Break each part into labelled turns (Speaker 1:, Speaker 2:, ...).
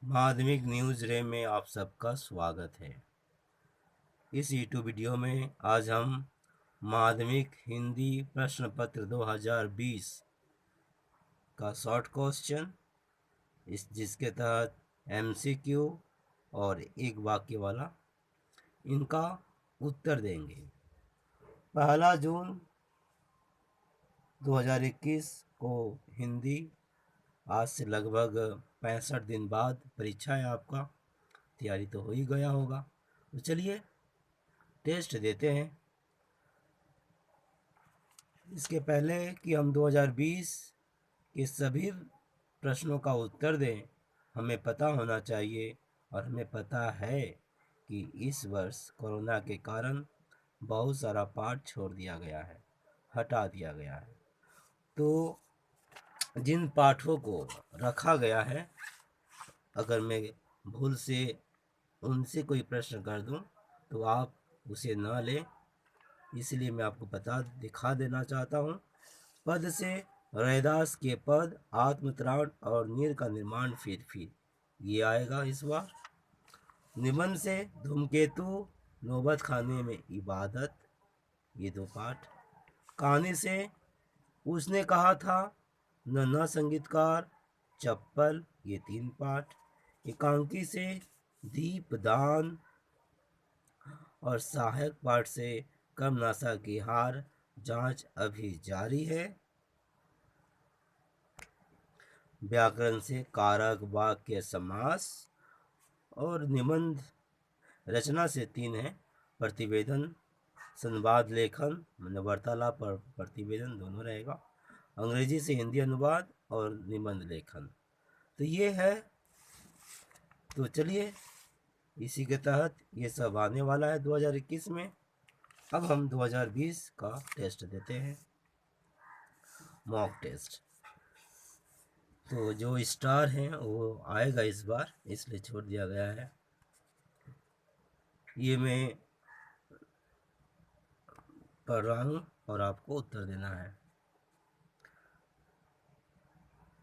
Speaker 1: माध्यमिक न्यूज़ रे में आप सबका स्वागत है। इस यूट्यूब वीडियो में आज हम माध्यमिक हिंदी प्रश्न पत्र 2020 का शॉर्ट क्वेश्चन जिसके तहत MCQ और एक वाक्य वाला इनका उत्तर देंगे। 1 जून 2021 को हिंदी, आज से लगभग 65 दिन बाद परीक्षा है आपका। तैयारी तो हो ही गया होगा, तो चलिए टेस्ट देते हैं। इसके पहले कि हम 2020 के सभी प्रश्नों का उत्तर दें, हमें पता होना चाहिए, और हमें पता है कि इस वर्ष कोरोना के कारण बहुत सारा पाठ छोड़ दिया गया है, हटा दिया गया है। तो जिन पाठों को रखा गया है, अगर मैं भूल से उनसे कोई प्रश्न कर दूं तो आप उसे ना लें, इसलिए मैं आपको दिखा देना चाहता हूँ। पद से रैदास के पद, आत्मत्राण और नीर का निर्माण फिर ये आएगा इस बार। निबंध से धूमकेतु, नौबत खाने में इबादत, ये 2 पाठ। कहानी से उसने कहा था, न संगीतकार, चप्पल, ये 3 पाठ। एकांकी से दीपदान और सहायक पाठ से कम नासा की हार, जांच अभी जारी है। व्याकरण से कारक, वाक्य, समास और निबंध रचना से 3 है, प्रतिवेदन, संवाद लेखन, मतलब वार्तालाप और प्रतिवेदन दोनों रहेगा। अंग्रेजी से हिंदी अनुवाद और निबंध लेखन, तो ये है। तो चलिए इसी के तहत ये सब आने वाला है 2021 में। अब हम 2020 का टेस्ट देते हैं, मॉक टेस्ट। तो जो स्टार हैं वो आएगा इस बार, इसलिए छोड़ दिया गया है। ये मैं पढ़ रहा हूँ और आपको उत्तर देना है।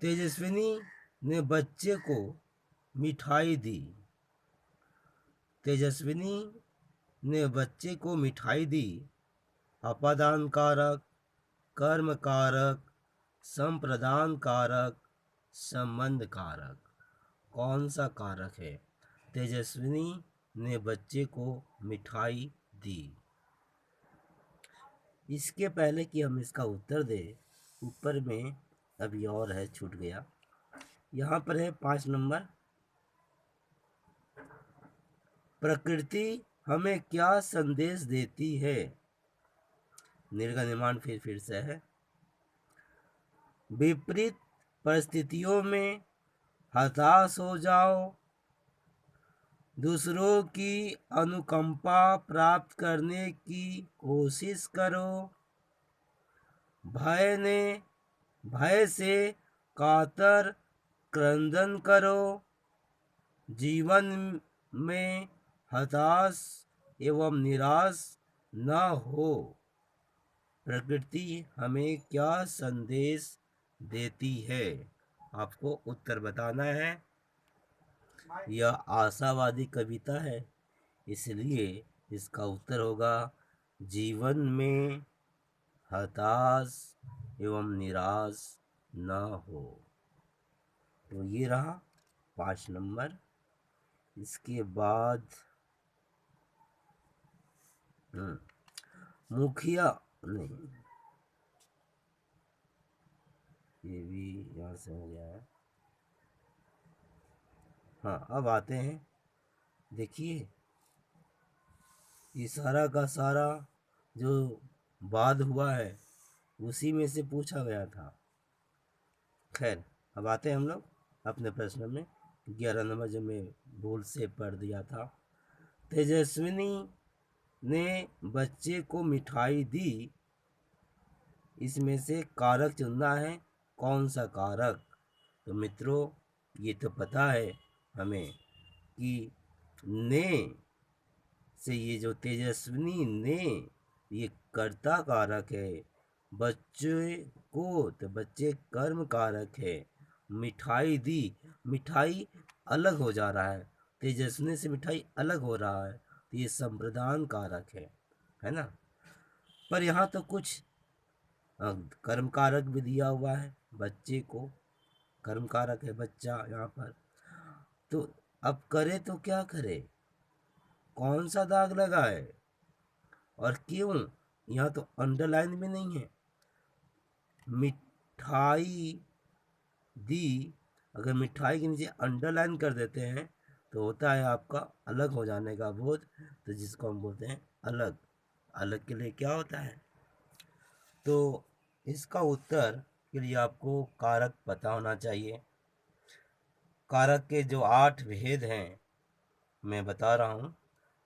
Speaker 1: तेजस्विनी ने बच्चे को मिठाई दी। तेजस्विनी ने बच्चे को मिठाई दी। अपादान कारक, कर्म कारक, संप्रदान कारक, संबंध कारक, कौन सा कारक है? तेजस्विनी ने बच्चे को मिठाई दी। इसके पहले कि हम इसका उत्तर दें, ऊपर में अभी और है, छूट गया। यहाँ पर है 5 नंबर। प्रकृति हमें क्या संदेश देती है? निर्गम निर्माण फिर से है। विपरीत परिस्थितियों में हताश हो जाओ, दूसरों की अनुकंपा प्राप्त करने की कोशिश करो, भय से कातर क्रंदन करो, जीवन में हताश एवं निराश न हो। प्रकृति हमें क्या संदेश देती है? आपको उत्तर बताना है। यह आशावादी कविता है, इसलिए इसका उत्तर होगा जीवन में हताश एवं निराश न हो। तो ये रहा 5 नंबर। इसके बाद मुखिया नहीं, ये भी यहाँ से हो गया है। हाँ, अब आते हैं। देखिए, ये सारा का सारा जो वाद हुआ है उसी में से पूछा गया था। खैर, अब आते हैं हम लोग अपने प्रश्न में। 11 नंबर जो मैं भूल से पढ़ दिया था। तेजस्विनी ने बच्चे को मिठाई दी, इसमें से कारक चुनना है। कौन सा कारक? तो मित्रों, ये तो पता है हमें कि ने से, ये जो तेजस्विनी ने, ये कर्ता कारक है। बच्चे को, तो बच्चे कर्म कारक है। मिठाई दी, मिठाई अलग हो जा रहा है, तेजस्विनी से मिठाई अलग हो रहा है, तो ये संप्रदान कारक है ना। पर यहाँ तो कुछ कर्म कारक भी दिया हुआ है, बच्चे को कर्म कारक है बच्चा यहाँ पर। तो अब करे तो क्या करे, कौन सा दाग लगा है और क्यों, यहाँ तो अंडरलाइन भी नहीं है। मिठाई दी, अगर मिठाई के नीचे अंडरलाइन कर देते हैं तो होता है आपका अलग हो जाने का बोध, तो जिसको हम बोलते हैं अलग। अलग के लिए क्या होता है, तो इसका उत्तर के लिए आपको कारक पता होना चाहिए। कारक के जो 8 भेद हैं मैं बता रहा हूँ।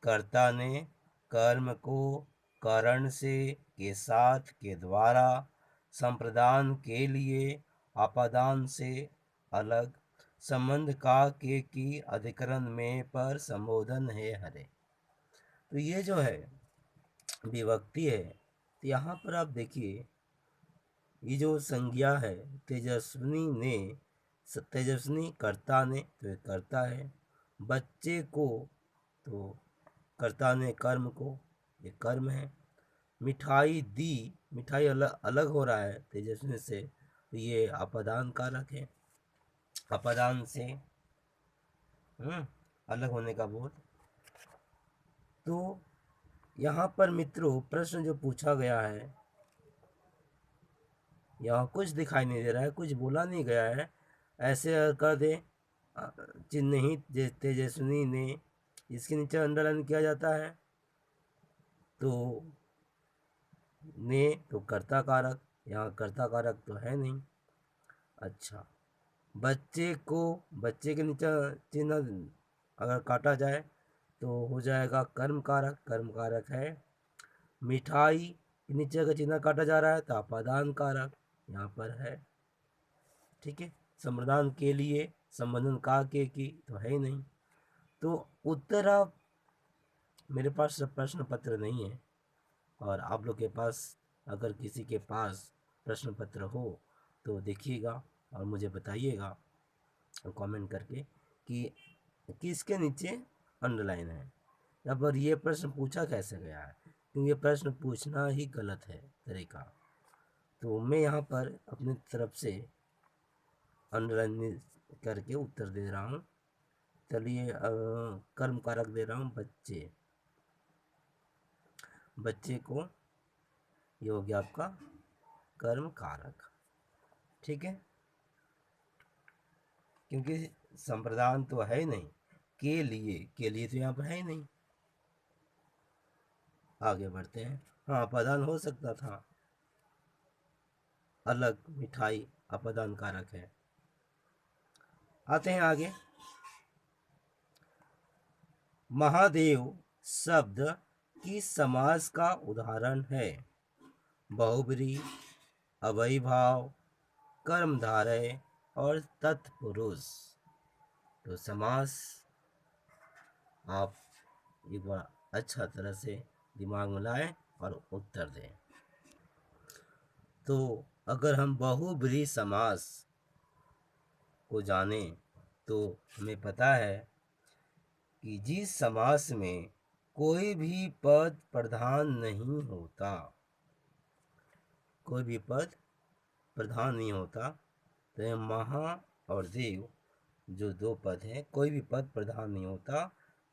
Speaker 1: कर्ता ने कर्म को करण से के साथ के द्वारा संप्रदान के लिए आपादान से अलग संबंध का के की अधिकरण में पर संबोधन है हरे। तो ये जो है विभक्ति है, तो यहाँ पर आप देखिए ये जो संज्ञा है तेजस्विनी ने, तेजस्विनी कर्ता ने, तो ये कर्ता है। बच्चे को, तो कर्ता ने कर्म को, ये कर्म है। मिठाई दी, मिठाई अलग अलग हो रहा है तेजस्विनी से, तो ये अपदान कारक है। अपदान से अलग होने का बोध। तो यहाँ पर मित्रों प्रश्न जो पूछा गया है, यहाँ कुछ दिखाई नहीं दे रहा है, कुछ बोला नहीं गया है, ऐसे कर दे चिन्ह ही तेजस्विनी ने, इसके नीचे अंडरलाइन किया जाता है, तो ने तो कर्ता कारक, यहाँ कर्ता कारक तो है नहीं। अच्छा, बच्चे को, बच्चे के नीचे चिन्ह अगर काटा जाए तो हो जाएगा कर्म कारक, कर्म कारक है। मिठाई के नीचे अगर चिन्ह काटा जा रहा है तो अपादान कारक यहाँ पर है। ठीक है, संप्रदान के लिए संबंधन का के की तो है ही नहीं। तो उत्तर आप, मेरे पास प्रश्न पत्र नहीं है, और आप लोग के पास अगर किसी के पास प्रश्न पत्र हो तो देखिएगा और मुझे बताइएगा कमेंट करके कि किसके नीचे अंडरलाइन है, या पर ये प्रश्न पूछा कैसे गया है, क्योंकि ये प्रश्न पूछना ही गलत है तरीका। तो मैं यहाँ पर अपनी तरफ से अंडरलाइन करके उत्तर दे रहा हूँ। चलिए कर्म कारक दे रहा हूँ, बच्चे, बच्चे को, ये हो गया आपका कर्म कारक। ठीक है, क्योंकि संप्रदान तो है ही नहीं, के लिए तो यहाँ पर है ही नहीं। आगे बढ़ते हैं। हाँ, अपदान हो सकता था, अलग मिठाई अपदान कारक है। आते हैं आगे। महादेव शब्द किस समास का उदाहरण है? बहुब्री, अवैभाव, कर्मधारय और तत्पुरुष। तो समास आप एक बार अच्छा तरह से दिमाग में लाएं और उत्तर दें। तो अगर हम बहुब्री समास को जाने तो हमें पता है कि जिस समास में कोई भी पद प्रधान नहीं होता, कोई भी पद प्रधान नहीं होता, तो ये महा और देव जो दो पद हैं, कोई भी पद प्रधान नहीं होता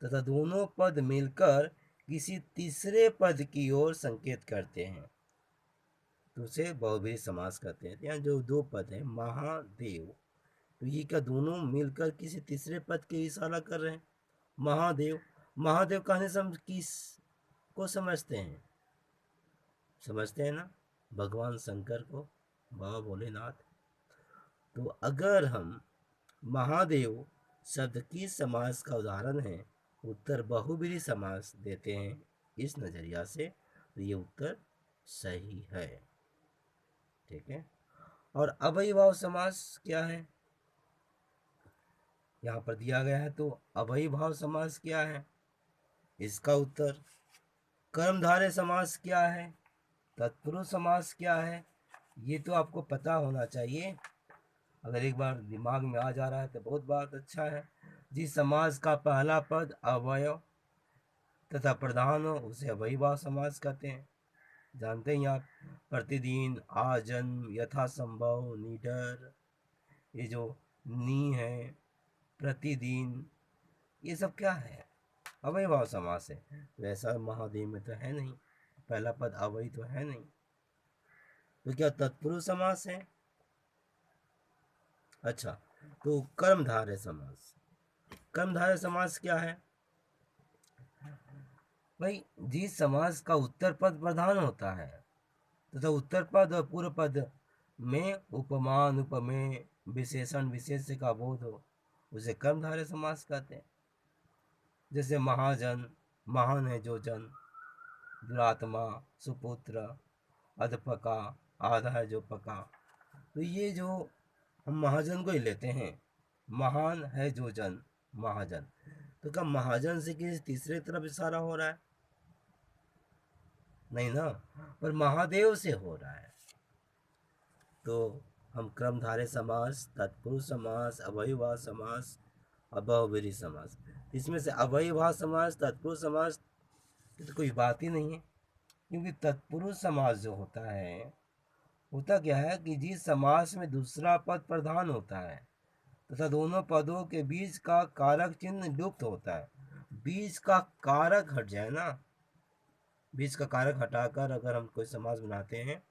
Speaker 1: तथा दोनों पद मिलकर किसी तीसरे पद की ओर संकेत करते हैं, तो उसे बहुब्रीहि समास कहते हैं। यहाँ जो दो पद हैं महादेव, तो ये क्या दोनों मिलकर किसी तीसरे पद के इशारा कर रहे हैं। महादेव, महादेव कहने से हम किस को समझते हैं, समझते हैं ना, भगवान शंकर को, बाबा भोलेनाथ। तो अगर हम महादेव शब्द किस समास का उदाहरण है, उत्तर बहुब्रीहि समास देते हैं इस नजरिया से, तो ये उत्तर सही है। ठीक है, और अव्ययीभाव समास क्या है, यहाँ पर दिया गया है, तो अव्ययीभाव समास क्या है, इसका उत्तर। कर्मधारय समास क्या है, तत्पुरुष समास क्या है, ये तो आपको पता होना चाहिए। अगर एक बार दिमाग में आ जा रहा है तो बहुत बात अच्छा है। जिस समास का पहला पद अवयव तथा प्रधान हो उसे अवयवीभाव समास कहते हैं। जानते हैं आप, प्रतिदिन, आजन्म, यथासंभव, निडर, ये जो नी है, प्रतिदिन, ये सब क्या है? अवयवीभाव समास है। वैसा महादेव में तो है नहीं, पहला पद अवयवी तो है नहीं। तो क्या तत्पुरुष समास है? अच्छा, तो कर्मधारय समास। कर्मधारय समास क्या है भाई? जिस समास का उत्तर पद प्रधान होता है तथा उत्तर पद और पूर्व पद में उपमान, उपमेय, विशेषण, विशेष्य का बोध हो उसे कर्मधारय समास कहते हैं। जैसे महाजन, महान है जो जन, दुरात्मा, सुपुत्र, अधपका, आधा है जो पका। तो ये जो हम महाजन को ही लेते हैं, महान है जो जन, महाजन, तो क्या महाजन से किसी तीसरे तरफ इशारा हो रहा है? नहीं ना, पर महादेव से हो रहा है। तो हम क्रमधारय समास, तत्पुरुष समास, अवयवीभाव समास और बहुव्रीहि समास, इसमें से अवयवीभाव समास, तत्पुरुष समास की तो कोई बात ही नहीं है। क्योंकि तत्पुरुष समास जो होता है, होता क्या है कि जिस समास में दूसरा पद प्रधान होता है तथा दोनों पदों के बीच का कारक चिन्ह लुप्त होता है। बीच का कारक हट जाए ना, बीच का कारक हटाकर अगर हम कोई समास बनाते हैं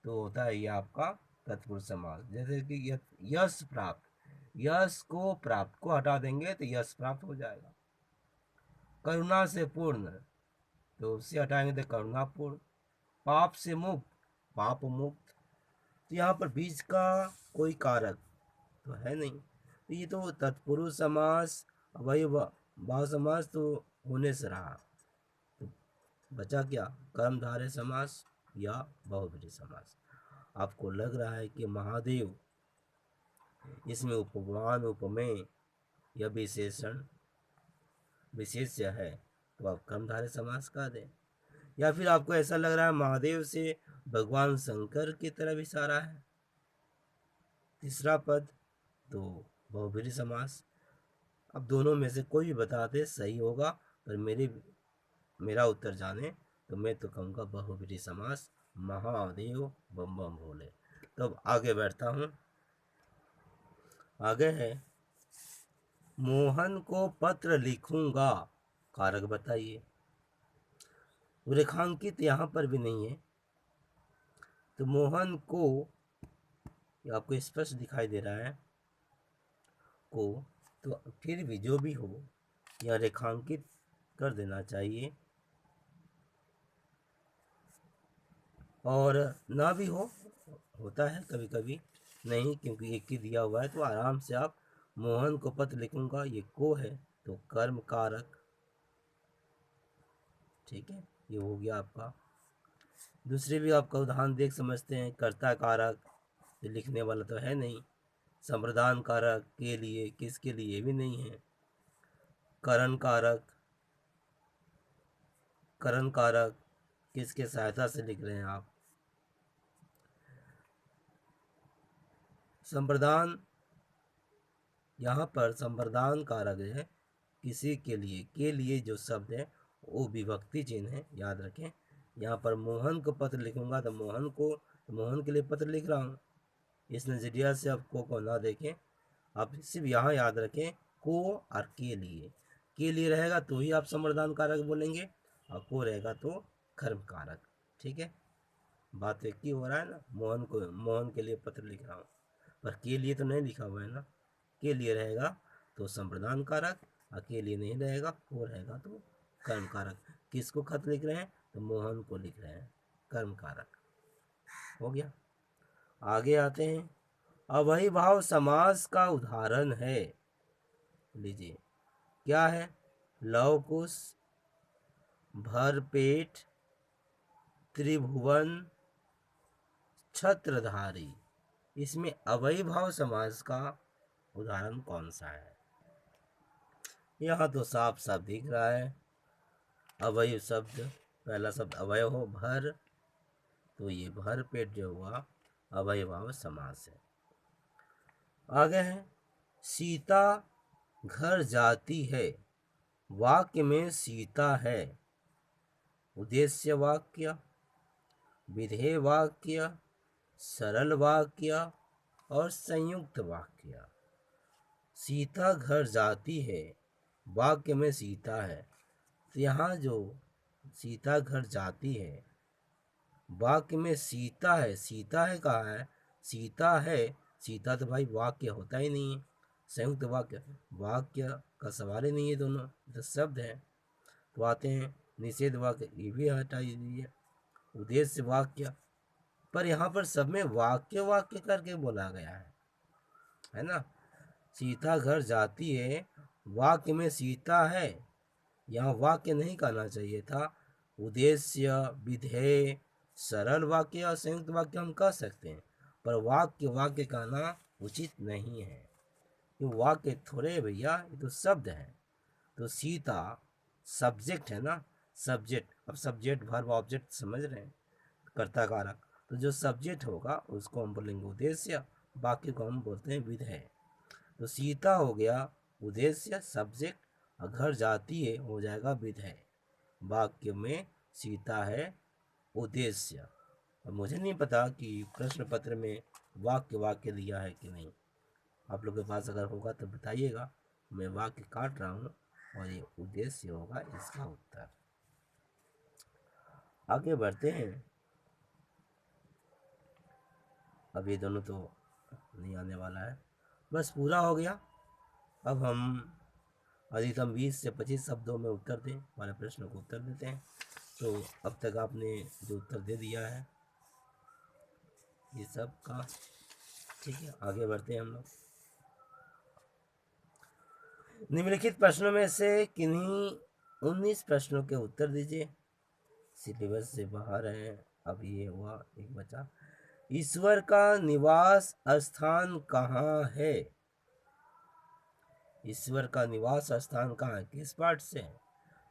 Speaker 1: तो होता है ये आपका तत्पुरुष समास। जैसे कि यश प्राप्त, यश को प्राप्त को हटा देंगे तो यश प्राप्त हो जाएगा। करुणा से पूर्ण, तो उससे हटाएंगे तो करुणापूर्ण। पाप से मुक्त, पाप मुक्त। तो यहाँ पर बीच का कोई कारक तो है नहीं। तो ये तो तत्पुरुष समास, अवयवीभाव समास तो होने से रहा। तो बचा क्या? कर्मधारय समास या बहुव्रीहि समास। आपको लग रहा है कि महादेव, इसमें उपमान, उपमेय या विशेषण, विशेष्य है, तो आप कर्मधारय समास कह दें। या फिर आपको ऐसा लग रहा है महादेव से भगवान शंकर की तरफ इशारा है, तीसरा पद, तो बहुव्रीहि समास। अब दोनों में से कोई भी बता दे सही होगा, पर मेरा उत्तर जाने तो मैं तो कहूँगा बहुव्रीहि समास। महादेव बम बम भोले। तो अब आगे बढ़ता हूँ। आगे है, मोहन को पत्र लिखूंगा, कारक बताइए। रेखांकित यहाँ पर भी नहीं है, तो मोहन को, आपको स्पष्ट दिखाई दे रहा है को, तो फिर भी जो भी हो यह रेखांकित कर देना चाहिए। और ना भी हो, होता है कभी कभी नहीं, क्योंकि एक ही दिया हुआ है, तो आराम से आप मोहन को पत्र लिखूंगा, ये को है तो कर्म कारक, ठीक है, ये हो गया आपका। दूसरे भी आपका उदाहरण देख समझते हैं। कर्ता कारक, ये लिखने वाला तो है नहीं। संप्रदान कारक, के लिए, किसके लिए भी नहीं है। करण कारक, करण कारक, किसके सहायता से लिख रहे हैं आप। संप्रदान, यहाँ पर संप्रदान कारक है किसी के लिए, के लिए जो शब्द है वो विभक्ति चिन्ह है, याद रखें। यहाँ पर मोहन को पत्र लिखूंगा तो मोहन को, मोहन के लिए पत्र लिख रहा हूँ। इस नजरिया से आप को ना देखें, आप सिर्फ यहाँ याद रखें को और के लिए रहेगा तो ही आप संप्रदान कारक बोलेंगे, और को रहेगा तो कर्म कारक। ठीक है, बात एक ही हो रहा है ना। मोहन के लिए पत्र लिख रहा हूँ, पर के लिए तो नहीं लिखा हुआ है ना। के लिए रहेगा तो संप्रदान कारक, और के लिए नहीं रहेगा, वो रहेगा तो कर्म कारक। किसको खत लिख रहे हैं? तो मोहन को लिख रहे हैं, कर्म कारक हो गया। आगे आते हैं, अवयवीभाव समास का उदाहरण है, लीजिए क्या है। लवकुश, भरपेट, त्रिभुवन, छत्रधारी, इसमें अवयवीभाव समास का उदाहरण कौन सा है? यहाँ तो साफ साफ दिख रहा है, अवयव शब्द, पहला शब्द अवयव हो, भर, तो ये भर पेट जो हुआ अवयवीभाव समास है। आगे है, सीता घर जाती है, वाक्य में सीता है। उद्देश्य वाक्य, विधेय वाक्य, सरल वाक्य और संयुक्त वाक्य। सीता घर जाती है, वाक्य में सीता है। तो यहाँ जो सीता घर जाती है, वाक्य में सीता है। सीता है कहाँ है? सीता है, सीता तो भाई वाक्य होता ही नहीं है। संयुक्त वाक्य, वाक्य का सवाल ही नहीं है, दोनों तो शब्द है। तो आते हैं निषेध वाक्य, ये भी हटा दीजिए। उद्देश्य वाक्य, पर यहाँ पर सब में वाक्य वाक्य करके बोला गया है ना। सीता घर जाती है, वाक्य में सीता है, यहाँ वाक्य नहीं कहना चाहिए था। उद्देश्य, विधेय, सरल वाक्य और संयुक्त वाक्य हम कह सकते हैं, पर वाक्य वाक्य कहना उचित नहीं है। ये वाक्य थोड़े है भैया, ये तो शब्द है। तो सीता सब्जेक्ट है ना, सब्जेक्ट। अब सब्जेक्ट वर्ब ऑब्जेक्ट समझ रहे हैं, कर्ता कारक। तो जो सब्जेक्ट होगा उसको हम बोलेंगे उद्देश्य, बाकी को हम बोलते हैं विधेय। तो सीता हो गया उद्देश्य सब्जेक्ट, और घर जाती है हो जाएगा विधेय। वाक्य में सीता है उद्देश्य। और मुझे नहीं पता कि प्रश्न पत्र में वाक्य वाक्य दिया है कि नहीं, आप लोग के पास अगर होगा तो बताइएगा। मैं वाक्य काट रहा हूँ और ये उद्देश्य होगा इसका उत्तर। आगे बढ़ते हैं। अब ये दोनों तो नहीं आने वाला है, बस पूरा हो गया। अब हम अधिकतम 20 से 25 शब्दों में उत्तर दें वाले प्रश्न को उत्तर देते हैं। तो अब तक आपने जो उत्तर दे दिया है ये सब का, ठीक है। आगे बढ़ते हैं हम लोग। निम्नलिखित प्रश्नों में से किन्हीं 19 प्रश्नों के उत्तर दीजिए। सिलेबस से बाहर है। अब ये हुआ एक बचा। ईश्वर का निवास स्थान कहाँ है? ईश्वर का निवास स्थान कहाँ है? किस पाठ से?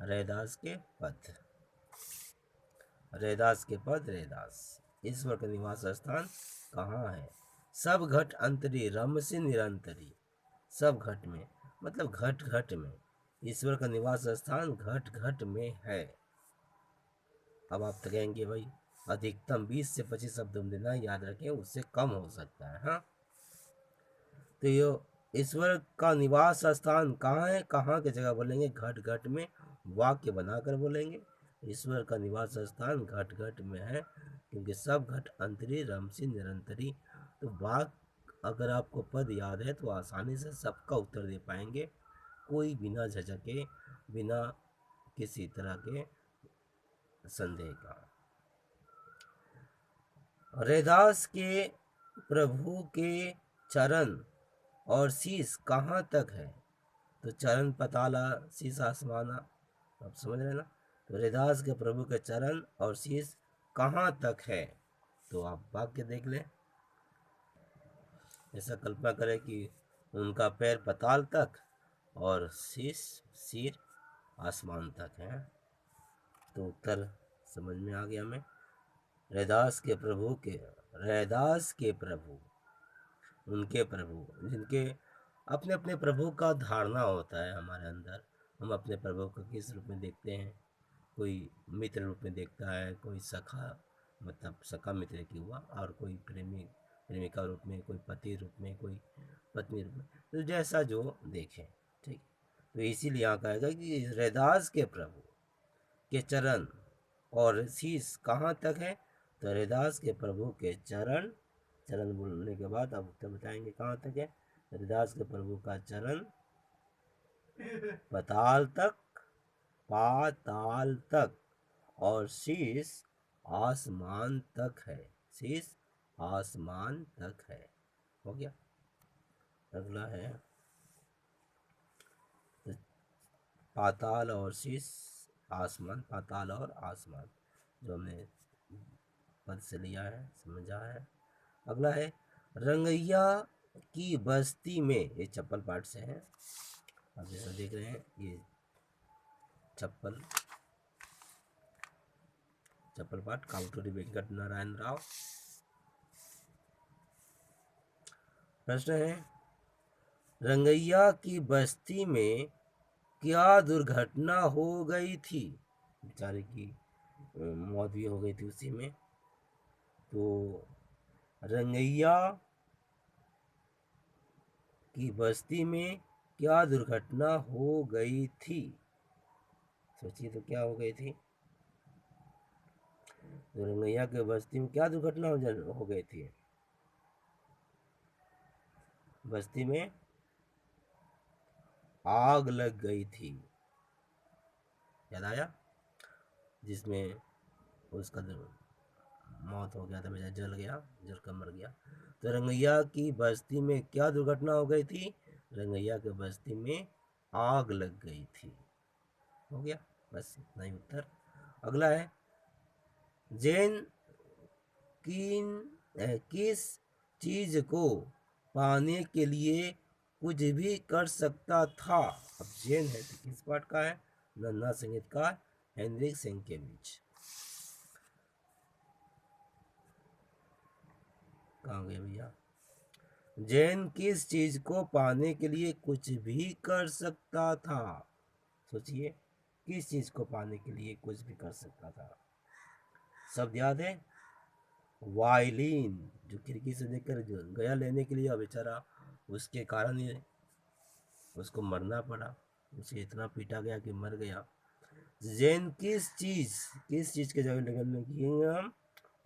Speaker 1: रैदास के पद। रैदास के पद, रैदास। ईश्वर का निवास स्थान कहाँ है? सब घट अंतरी, रम से निरंतरी। सब घट में मतलब घट घट में। ईश्वर का निवास स्थान घट घट में है। अब आप तो कहेंगे भाई अधिकतम 20 से 25 शब्द देना, याद रखें उससे कम हो सकता है। हाँ, तो ये ईश्वर का निवास स्थान कहाँ है? कहाँ की जगह बोलेंगे? घट घट में। वाक्य बनाकर बोलेंगे ईश्वर का निवास स्थान घट घट में है, क्योंकि सब घट अंतरी, रमसी, निरंतरी। तो वाक्य अगर आपको पद याद है तो आसानी से सबका उत्तर दे पाएंगे, कोई बिना झिझके, बिना किसी तरह के संदेह का। रैदास के प्रभु के चरण और शीश कहाँ तक है? तो चरण पताला, शीश आसमाना। आप समझ रहे ना। तो रैदास के प्रभु के चरण और शीश कहाँ तक है? तो आप वाक्य देख लें। ऐसा कल्पना करें कि उनका पैर पताल तक और शीश, सिर आसमान तक है। तो उत्तर समझ में आ गया। हमें रैदास के प्रभु के, रैदास के प्रभु, उनके प्रभु, जिनके अपने अपने प्रभु का धारणा होता है हमारे अंदर। हम अपने प्रभु को किस रूप में देखते हैं? कोई मित्र रूप में देखता है, कोई सखा मतलब सखा मित्र की हुआ, और कोई प्रेमी प्रेमिका रूप में, कोई पति रूप में, कोई पत्नी रूप में, तो जैसा जो देखे। ठीक। तो इसीलिए यहाँ कहेगा कि रैदास के प्रभु के चरण और शीश कहाँ तक है? तो रैदास के प्रभु के चरण, चरण बोलने के बाद अब उत्तर बताएंगे कहाँ तक है। रैदास के प्रभु का चरण पाताल तक, पाताल तक, और शीश आसमान तक है। शीश आसमान तक है। हो गया। अगला है पाताल और शीश आसमान, पाताल और आसमान, जो हमने पद से लिया है, समझा है। अगला है रंगैया की बस्ती में, ये चप्पल पाठ से है। आप जैसा देख रहे हैं ये चप्पल पाठ, काउटूरी वेंकट नारायण राव। प्रश्न है रंगैया की बस्ती में क्या दुर्घटना हो गई थी। बेचारे की मौत भी हो गई थी उसी में। तो रंगैया की बस्ती में क्या दुर्घटना हो गई थी। सोचिए तो क्या हो गई थी। तो रंगैया की बस्ती में क्या दुर्घटना हो गई थी। बस्ती में आग लग गई थी। याद आया, जिसमें उसका मौत हो गया था, बेचारा जल गया, जल कर मर गया। तो रंगैया की बस्ती में क्या दुर्घटना हो गई थी। रंगैया की बस्ती में आग लग गई थी। हो गया, बस इतना ही उत्तर। अगला है, जैन किस चीज को पाने के लिए कुछ भी कर सकता था। अब जैन है तो किस पार्ट का है। नन्हा संगीतकार हेनरिक सेंकेविच। कहाँ गए भैया। जैन किस चीज को पाने के लिए कुछ भी कर सकता था। सोचिए, किस चीज को पाने के लिए कुछ भी कर सकता था। शब्द याद है, वायलिन, जो खिड़की से देखकर जो गया लेने के लिए बेचारा, उसके कारण ये उसको मरना पड़ा, उसे इतना पीटा गया कि मर गया। जैन किस चीज के जगह लगने की हम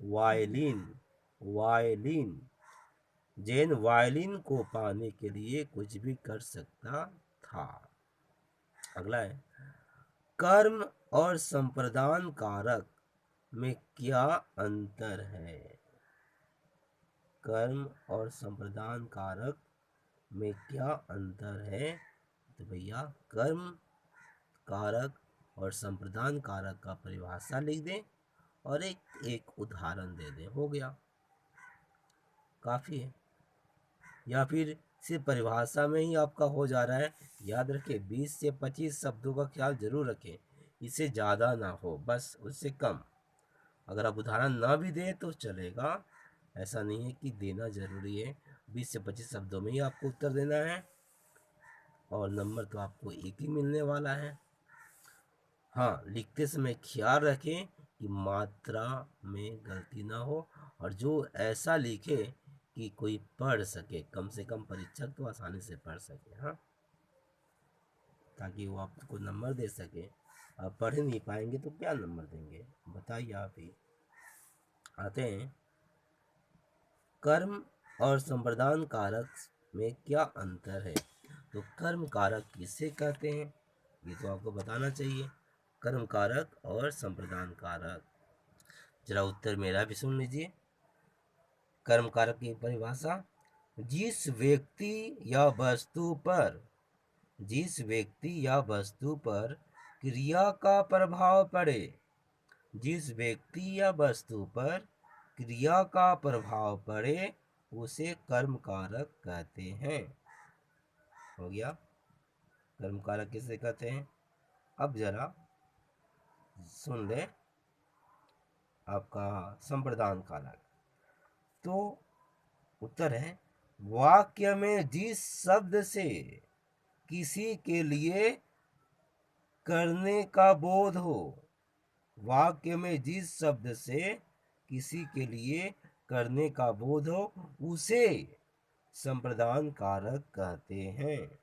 Speaker 1: वायलिन। वायलिन, जैन वायलिन को पाने के लिए कुछ भी कर सकता था। अगला है, कर्म और संप्रदान कारक में क्या अंतर है। कर्म और संप्रदान कारक में क्या अंतर है। तो भैया कर्म कारक और संप्रदान कारक का परिभाषा लिख दें और एक उदाहरण दे दें, हो गया, काफी है। या फिर सिर्फ परिभाषा में ही आपका हो जा रहा है। याद रखें, 20 से 25 शब्दों का ख्याल जरूर रखें, इससे ज़्यादा ना हो, बस उससे कम। अगर आप उदाहरण ना भी दें तो चलेगा, ऐसा नहीं है कि देना जरूरी है। 20 से 25 शब्दों में ही आपको उत्तर देना है और नंबर तो आपको एक ही मिलने वाला है। हाँ, लिखते समय ख्याल रखें कि मात्रा में गलती ना हो और जो ऐसा लिखे कि कोई पढ़ सके, कम से कम परीक्षक तो आसानी से पढ़ सके। हाँ, ताकि वो आपको नंबर दे सके। आप पढ़ नहीं पाएंगे तो क्या नंबर देंगे, बताइए आप ही। आते हैं, कर्म और संप्रदान कारक में क्या अंतर है। तो कर्म कारक किसे कहते हैं, ये तो आपको बताना चाहिए। कर्म कारक और संप्रदान कारक, जरा उत्तर मेरा भी सुन लीजिए। कर्म कारक की परिभाषा, जिस व्यक्ति या वस्तु पर क्रिया का प्रभाव पड़े, जिस व्यक्ति या वस्तु पर क्रिया का प्रभाव पड़े उसे कर्म कारक कहते हैं। हो गया, कर्म कारक किसे कहते हैं। अब जरा सुन ले आपका संप्रदान कारक। तो उत्तर है, वाक्य में जिस शब्द से किसी के लिए करने का बोध हो, वाक्य में जिस शब्द से किसी के लिए करने का बोध हो उसे संप्रदान कारक कहते हैं।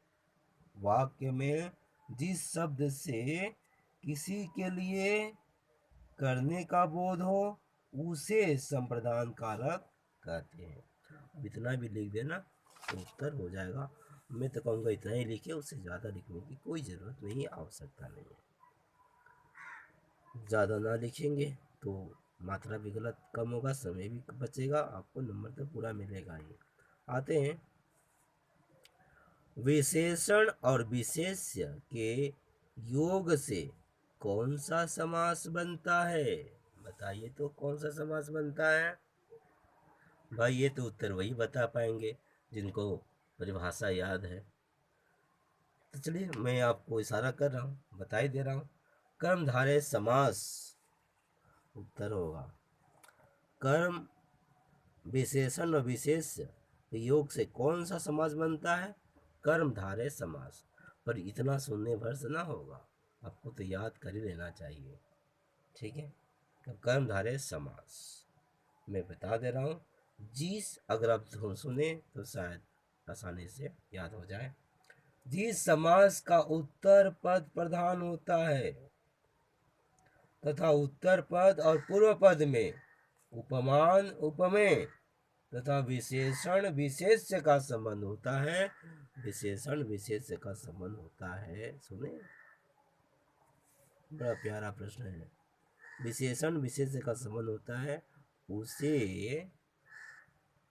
Speaker 1: वाक्य में जिस शब्द से किसी के लिए करने का बोध हो उसे संप्रदान कारक कहते हैं। अब इतना भी लिख देना तो उत्तर हो जाएगा। मैं तो कहूँगा इतना ही लिखे, उससे ज़्यादा लिखने की कोई ज़रूरत नहीं, आवश्यकता नहीं है। ज़्यादा ना लिखेंगे तो मात्रा भी गलत कम होगा, समय भी बचेगा, आपको नंबर तो पूरा मिलेगा ही। आते हैं, विशेषण और विशेष्य के योग से कौन सा समास बनता है। बताइए तो कौन सा समास बनता है। भाई ये तो उत्तर वही बता पाएंगे जिनको परिभाषा याद है। तो चलिए मैं आपको इशारा कर रहा हूँ, बता ही दे रहा हूँ। कर्मधारय समास उत्तर होगा। कर्म विशेषण और विशेष्य के योग से कौन सा समास बनता है। कर्मधारय समास। पर इतना सुनने भर से ना होगा, आपको तो याद कर ही लेना चाहिए, ठीक है। तो कर्मधारय समास मैं बता दे रहा हूँ, जिस अगर आप सुने तो शायद आसानी से याद हो जाए। जिस समास का उत्तर पद प्रधान होता है तथा उत्तर पद और पूर्व पद में उपमान उपमेय तथा विशेषण विशेष्य का संबंध होता है, विशेषण विशेष्य का संबंध होता है। सुने, बड़ा प्यारा प्रश्न है। विशेषण विशेष्य का संबंध होता है, उसे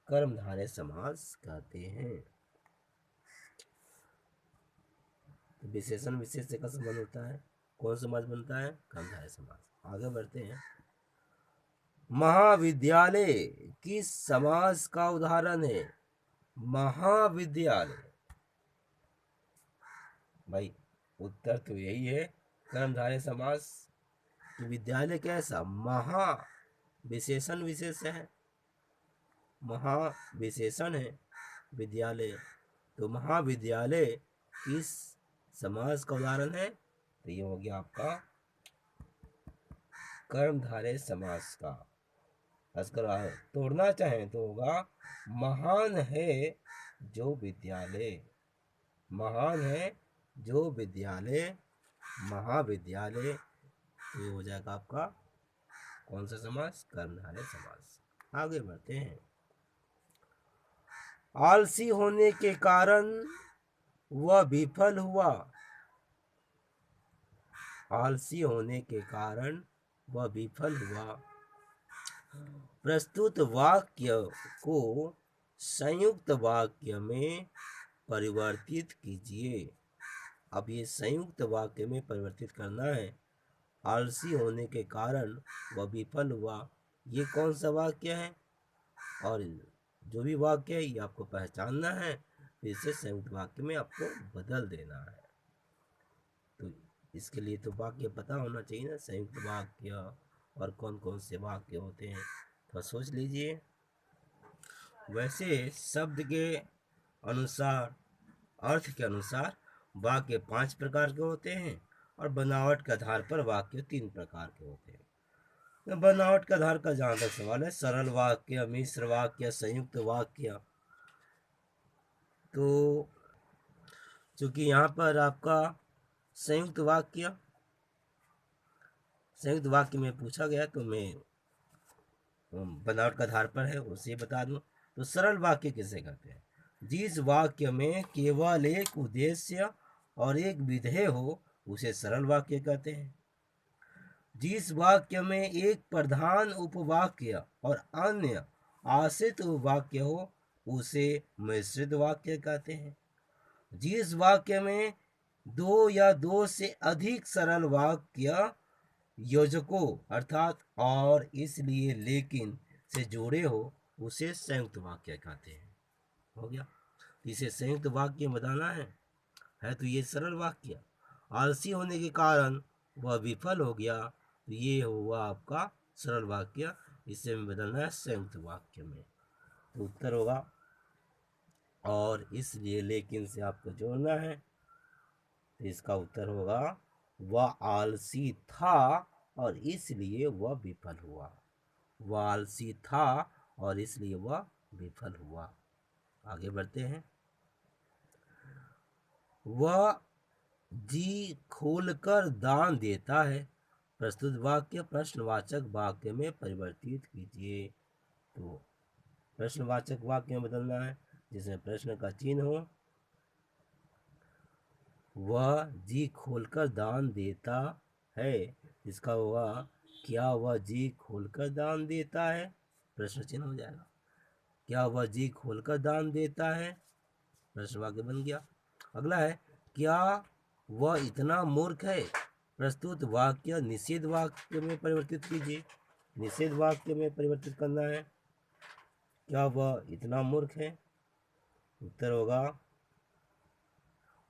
Speaker 1: कर्मधारय समास कहते हैं। तो विशेषण विशेष्य का संबंध होता है, कौन समास बनता है? कर्मधारय समास। आगे बढ़ते हैं। महाविद्यालय किस समास का उदाहरण है? महाविद्यालय, भाई उत्तर तो यही है, कर्मधारय समास। तो विद्यालय कैसा? महा विशेषण विशेष है, महा विशेषण है विद्यालय, तो महाविद्यालय किस समास का उदाहरण है? तो ये हो गया आपका कर्मधारय समास का। अगर तोड़ना चाहें तो होगा महान है जो विद्यालय, महान है जो विद्यालय, महाविद्यालय। तो ये हो जाएगा आपका कौन सा समास? कर्मधारय समास। आगे बढ़ते हैं। आलसी होने के कारण वह विफल हुआ, आलसी होने के कारण वह विफल हुआ। प्रस्तुत वाक्य को संयुक्त वाक्य में परिवर्तित कीजिए। अब ये संयुक्त वाक्य में परिवर्तित करना है। आलसी होने के कारण वह विफल हुआ, ये कौन सा वाक्य है? और जो भी वाक्य है ये आपको पहचानना है, फिर इसे संयुक्त वाक्य में आपको बदल देना है। तो इसके लिए तो वाक्य पता होना चाहिए ना, संयुक्त वाक्य और कौन कौन से वाक्य होते हैं, तो सोच लीजिए। वैसे शब्द के अनुसार, अर्थ के अनुसार वाक्य 5 प्रकार के होते हैं और बनावट के आधार पर वाक्य 3 प्रकार के होते हैं। तो बनावट के आधार का जहाँ तक सवाल है, सरल वाक्य, मिश्र वाक्य, संयुक्त वाक्य। तो चूंकि यहाँ पर आपका संयुक्त वाक्य में पूछा गया तो मैं बनावट के आधार पर है उसे बता दूं। तो सरल वाक्य किसे कहते हैं? जिस वाक्य में केवल एक उद्देश्य और एक विधेय हो उसे सरल वाक्य कहते हैं। जिस वाक्य में एक प्रधान उपवाक्य और अन्य आश्रित उपवाक्य हो उसे मिश्रित वाक्य कहते हैं। जिस वाक्य में 2 या 2 से अधिक सरल वाक्य योजकों अर्थात और, इसलिए, लेकिन से जुड़े हो उसे संयुक्त वाक्य कहते हैं। हो गया। इसे संयुक्त वाक्य बताना है तो ये सरल वाक्य। आलसी होने के कारण वह विफल हो गया, तो ये हुआ आपका सरल वाक्य, इसे में बदलना है संयुक्त वाक्य में। तो उत्तर होगा और, इसलिए, लेकिन से आपको जोड़ना है, तो इसका उत्तर होगा वह आलसी था और इसलिए वह विफल हुआ। वह आलसी था और इसलिए वह विफल हुआ। आगे बढ़ते हैं। वह जी खोलकर दान देता है। प्रस्तुत वाक्य प्रश्नवाचक वाक्य में परिवर्तित कीजिए। तो प्रश्नवाचक वाक्य में बदलना है जिसमें प्रश्न का चिन्ह हो। वह जी खोलकर दान देता है, इसका होगा क्या वह जी खोलकर दान देता है, प्रश्न चिन्ह हो जाएगा। क्या वह जी खोलकर दान देता है, प्रश्न वाक्य बन गया। अगला है क्या वह इतना मूर्ख है। प्रस्तुत वाक्य निषेध वाक्य में परिवर्तित कीजिए। निषेध वाक्य में परिवर्तित करना है। क्या वह इतना मूर्ख है, उत्तर होगा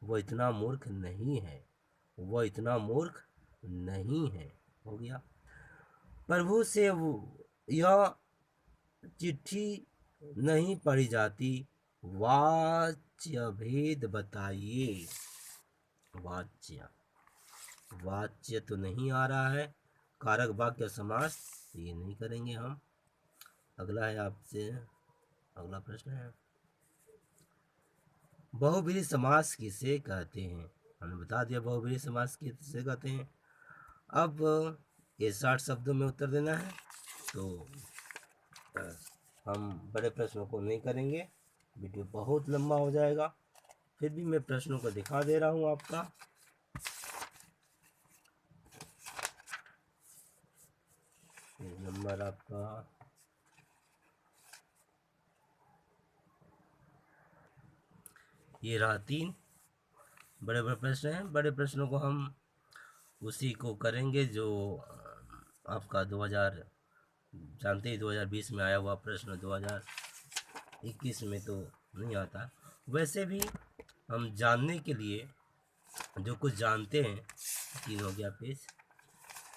Speaker 1: वह इतना मूर्ख नहीं है, वह इतना मूर्ख नहीं है। हो गया। प्रभु से यह चिट्ठी नहीं पढ़ी जाती, वाच्य भेद बताइए। वाच्य, वाच्य तो नहीं आ रहा है। कारक वाक्य समास, ये नहीं करेंगे हम। अगला है आपसे, अगला प्रश्न है, बहुब्रीहि समास किसे कहते हैं? हमने बता दिया बहुब्रीहि समास किसे कहते हैं। अब ये 60 शब्दों में उत्तर देना है, तो हम बड़े प्रश्नों को नहीं करेंगे, वीडियो बहुत लंबा हो जाएगा। फिर भी मैं प्रश्नों को दिखा दे रहा हूँ आपका। नंबर आपका ये रहा 3 बड़े बड़े प्रश्न हैं। बड़े प्रश्नों को हम उसी को करेंगे जो आपका 2000 जानते ही 2020 में आया हुआ प्रश्न 2021 में तो नहीं आता। वैसे भी हम जानने के लिए जो कुछ जानते हैं, 3 हो गया पेज,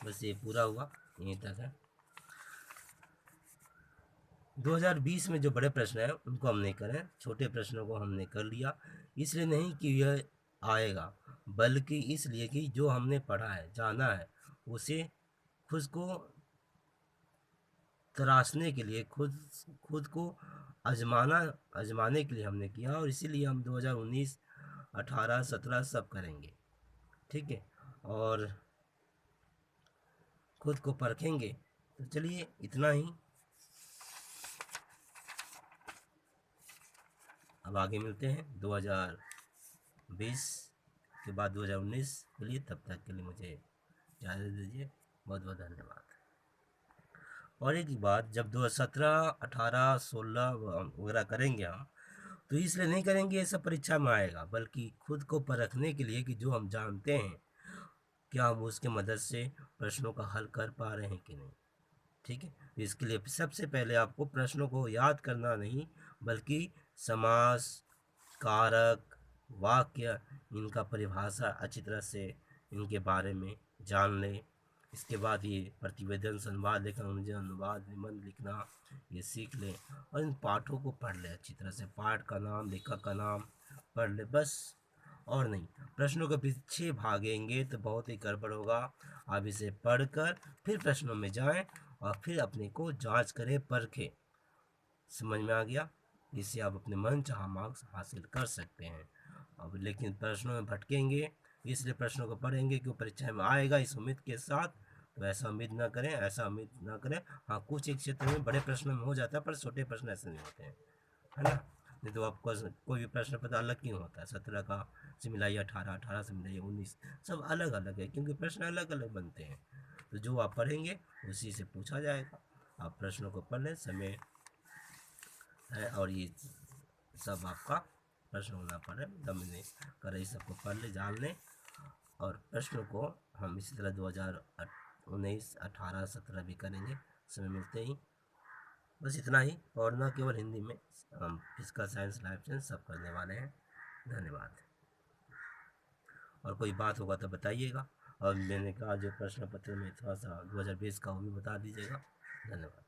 Speaker 1: बस ये पूरा हुआ, यहीं तक है। 2020 में जो बड़े प्रश्न हैं उनको हम नहीं करें, छोटे प्रश्नों को हमने कर लिया। इसलिए नहीं कि यह आएगा, बल्कि इसलिए कि जो हमने पढ़ा है, जाना है, उसे खुद को तराशने के लिए, खुद को आजमाने के लिए हमने किया, और इसीलिए हम 2019, 18, 17 सब करेंगे। ठीक है, और खुद को परखेंगे। तो चलिए इतना ही, अब आगे मिलते हैं 2020 के बाद 2019 के लिए। तब तक के लिए मुझे इजाज़त दीजिए, बहुत बहुत धन्यवाद। और एक बात, जब 2017, 18, 16 वगैरह करेंगे हम, तो इसलिए नहीं करेंगे ये सब परीक्षा में आएगा, बल्कि खुद को परखने के लिए कि जो हम जानते हैं क्या हम उसके मदद से प्रश्नों का हल कर पा रहे हैं कि नहीं। ठीक है, तो इसके लिए सबसे पहले आपको प्रश्नों को याद करना नहीं, बल्कि समास, कारक, वाक्य, इनका परिभाषा अच्छी तरह से इनके बारे में जान लें। इसके बाद ये प्रतिवेदन, संवाद लेखन, अनुवाद, निबंध लिखना ये सीख लें, और इन पाठों को पढ़ लें अच्छी तरह से। पाठ का नाम, लेखक का नाम पढ़ लें, बस और नहीं। प्रश्नों के पीछे भागेंगे तो बहुत ही गड़बड़ होगा। आप इसे पढ़कर फिर प्रश्नों में जाएं और फिर अपने को जांच करें, परखें। समझ में आ गया? इससे आप अपने मन चाहा मार्क्स हासिल कर सकते हैं। अब लेकिन प्रश्नों में भटकेंगे, इसलिए प्रश्नों को पढ़ेंगे कि परीक्षा में आएगा इस उम्मीद के साथ, तो ऐसा उम्मीद ना करें, ऐसा उम्मीद ना करें। हाँ, कुछ एक क्षेत्र में बड़े प्रश्नों में हो जाता है, पर छोटे प्रश्न ऐसे नहीं होते हैं, है ना। नहीं तो आपको कोई भी प्रश्न पता अलग क्यों होता है? 17 का से मिलाइए 18, 18 से मिलाइए 19, सब अलग अलग है, क्योंकि प्रश्न अलग अलग बनते हैं। तो जो आप पढ़ेंगे उसी से पूछा जाएगा। आप प्रश्नों को पढ़ लें, समय है, और ये सब आपका प्रश्न होना पड़े, दम नहीं करे, सबको पढ़ ले, जान लें। और प्रश्नों को हम इसी तरह 2019, 18, 17 भी करेंगे समय मिलते ही। बस इतना ही, और ना केवल हिंदी में, हम फिजिकल साइंस, लाइफ साइंस सब करने वाले हैं। धन्यवाद। और कोई बात होगा तो बताइएगा, और मैंने कहा जो प्रश्न पत्र में थोड़ा सा 2020 का वो भी बता दीजिएगा। धन्यवाद।